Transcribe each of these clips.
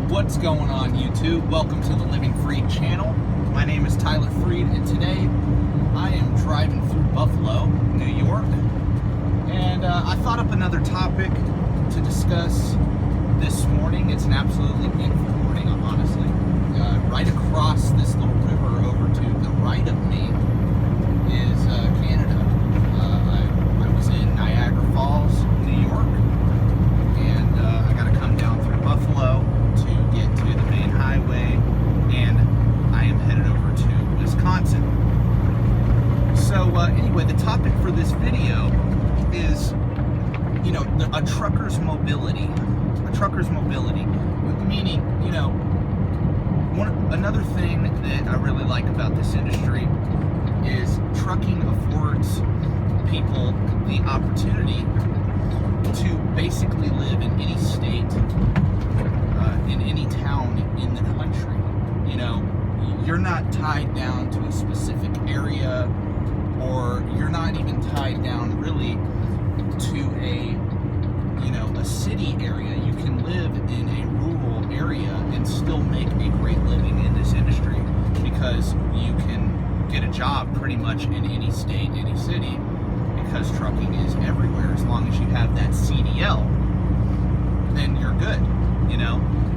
What's going on, YouTube? Welcome to the Living Free channel. My name is Tyler Freed, and today I am driving through Buffalo, New York, and I thought up another topic to discuss this morning. It's an absolutely beautiful morning, honestly. Right across this little river over to the right of me is Canada. I was in Niagara Falls, New York, and I got to come down through Buffalo to get to the main highway, and I am headed over to Wisconsin. So anyway, the topic for this video is, a trucker's mobility. A trucker's mobility, meaning, another thing that I really like about this industry is trucking affords people the opportunity to basically live in any state, in any town in the country. You're not tied down to a specific area, or you're not even tied down really to a city area. You can live in a rural area and still make a great living in this industry, because you can get a job pretty much in any state, any city, because trucking is everywhere. As long as you have that CDL, then you're good,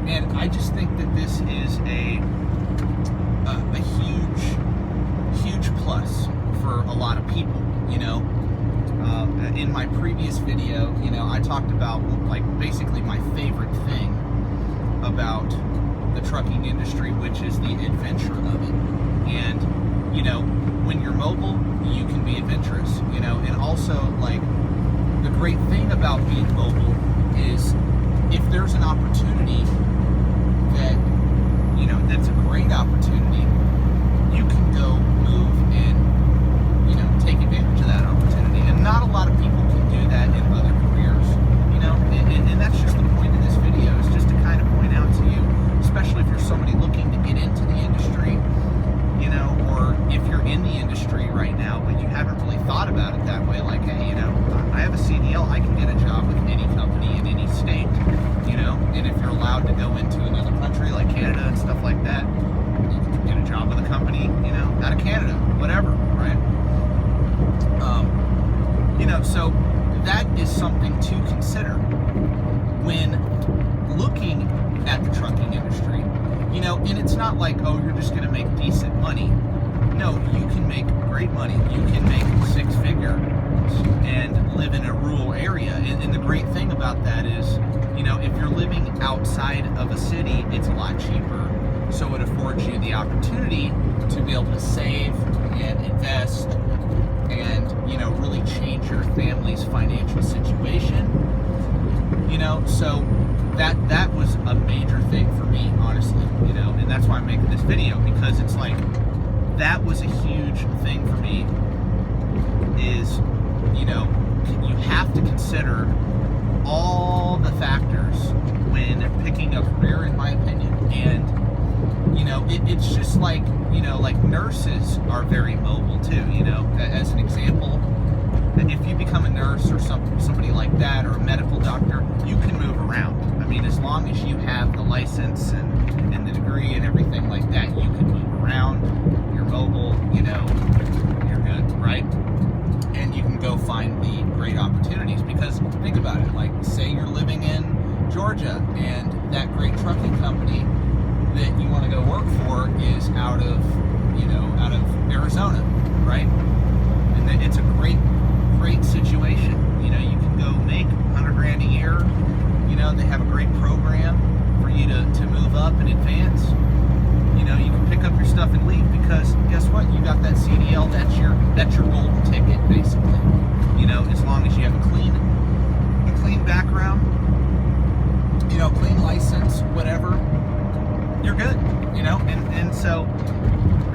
And I just think that this is a huge plus for a lot of people, In my previous video, I talked about basically my favorite thing about the trucking industry, which is the adventure of it. And, when you're mobile, you can be adventurous, and also the great thing about being mobile is if there's an opportunity that, that's a great opportunity, you can go move and, take advantage of that opportunity. And not a lot of people can do that in other careers, and that's just the point of this video, is just to kind of point out to you, especially if you're somebody looking to get into the industry, or if you're in the industry right now, but you haven't really thought about it that way, hey, I have a CDL, I can get a job with any company in any state, and if you're allowed to go into another country like Canada and stuff like that, you can get a job with a company, out of Canada, whatever, right? So that is something to consider when looking at the trucking industry, and it's not you're just going to make decent money. No, you can make great money. You can make six figures and live in a rural area. And the great thing about that is, if you're living outside of a city, it's a lot cheaper. So it affords you the opportunity to be able to save and invest and, really change your family's financial situation. So that was a major thing for me, honestly, and that's why I'm making this video, because it's that was a huge thing for me, is, you have to consider all the factors when picking a career, in my opinion. And, it's just like nurses are very mobile too, as an example. If you become a nurse or somebody like that, or a medical doctor, you can move around. I mean, as long as you have the license and the degree and everything like that, you can move around. You're mobile, you're good, right? And you can go find the great opportunities, because think about it, say you're living in Georgia, and that great trucking company that you want to go work for is out of Arizona, right? And then it's a great situation. You can go make $100,000 a year. They have a great program for you to move up and advance. You can pick up your stuff and leave, because guess what? You got that CDL. That's your golden ticket, basically. As long as you have a clean background, clean license, whatever, you're good. And so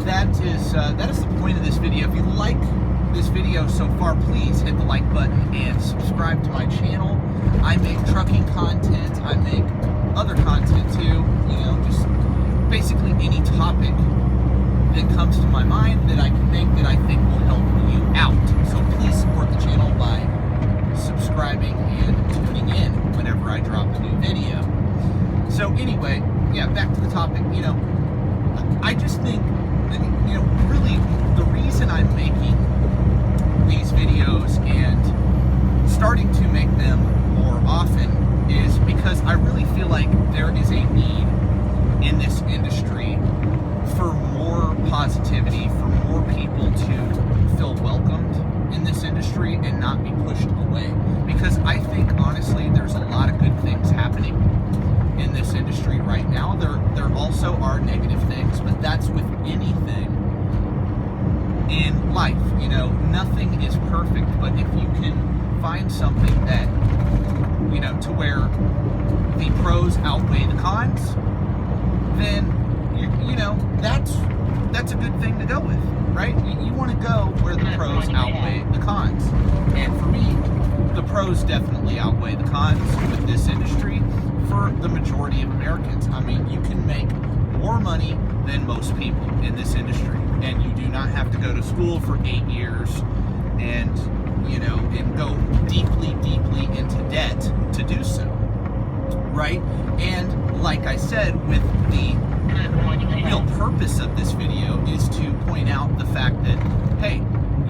that is the point of this video. If you like this video so far, please hit the like button and subscribe to my channel. I make trucking content. I make other content too. Just basically any topic that comes to my mind that I can make that I think will help you out. So please support the channel by subscribing and tuning in whenever I drop a new video. So anyway, yeah, back to the topic. I just think, really the reason I'm making these videos and starting to make them more often is because I really feel like there is a need in this industry for more positivity, for more people to feel welcomed in this industry and not be pushed away. Because I think, honestly, there's a lot of good things happening in this industry right now. There also are negative things, but that's with anything in life. Nothing is perfect, but if you can find something that, to where the pros outweigh the cons, then, that's a good thing to go with, right? You want to go where the pros outweigh the cons. And for me, the pros definitely outweigh the cons with this industry for the majority of Americans. I mean, you can make more money than most people in this industry, and you do not have to go to school for 8 years and go deeply into debt to do so, right? And like I said, with the real purpose of this video is to point out the fact that, hey,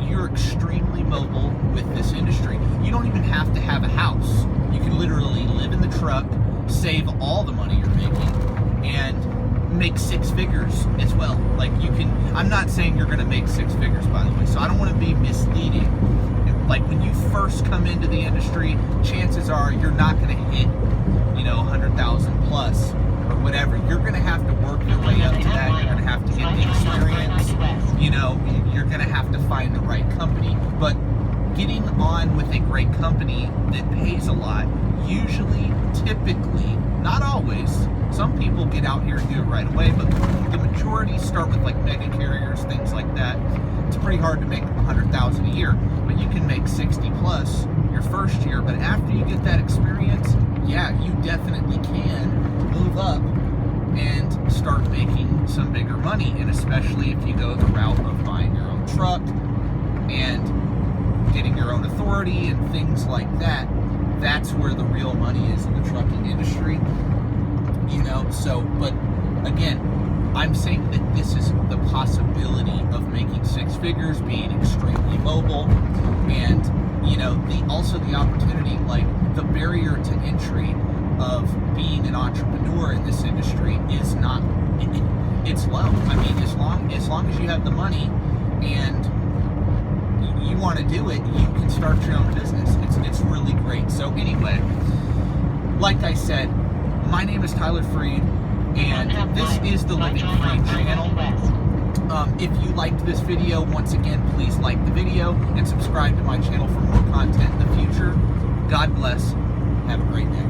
you're extremely mobile with this industry. You don't even have to have a house. You can literally live in the truck, save all the money you're making, and make 6 figures as well. Like, I'm not saying you're going to make 6 figures, by the way, so I don't want to be misleading. Like, when you first come into the industry, chances are you're not going to hit, 100,000 plus or whatever. You're going to have to work your way up to that. You're going to have to get the experience. You're going to have to find the right company. But getting on with a great company that pays a lot, usually, typically, not always, some people get out here and do it right away, but the majority start with like mega carriers, things like that. It's pretty hard to make 100,000 a year, but you can make 60 plus your first year. But after you get that experience, yeah, you definitely can move up and start making some bigger money. And especially if you go the route of buying your own truck and getting your own authority and things like that, that's where the real money is in the trucking industry. So, but again, I'm saying that this is the possibility of making 6 figures, being extremely mobile, and also the opportunity, like the barrier to entry of being an entrepreneur in this industry is not, it's low. I mean, as long as you have the money and you want to do it, you can start your own business. It's really great. So anyway, like I said, my name is Tyler Freed, and this is the Living Free channel. If you liked this video, once again, please like the video and subscribe to my channel for more content in the future. God bless. Have a great day.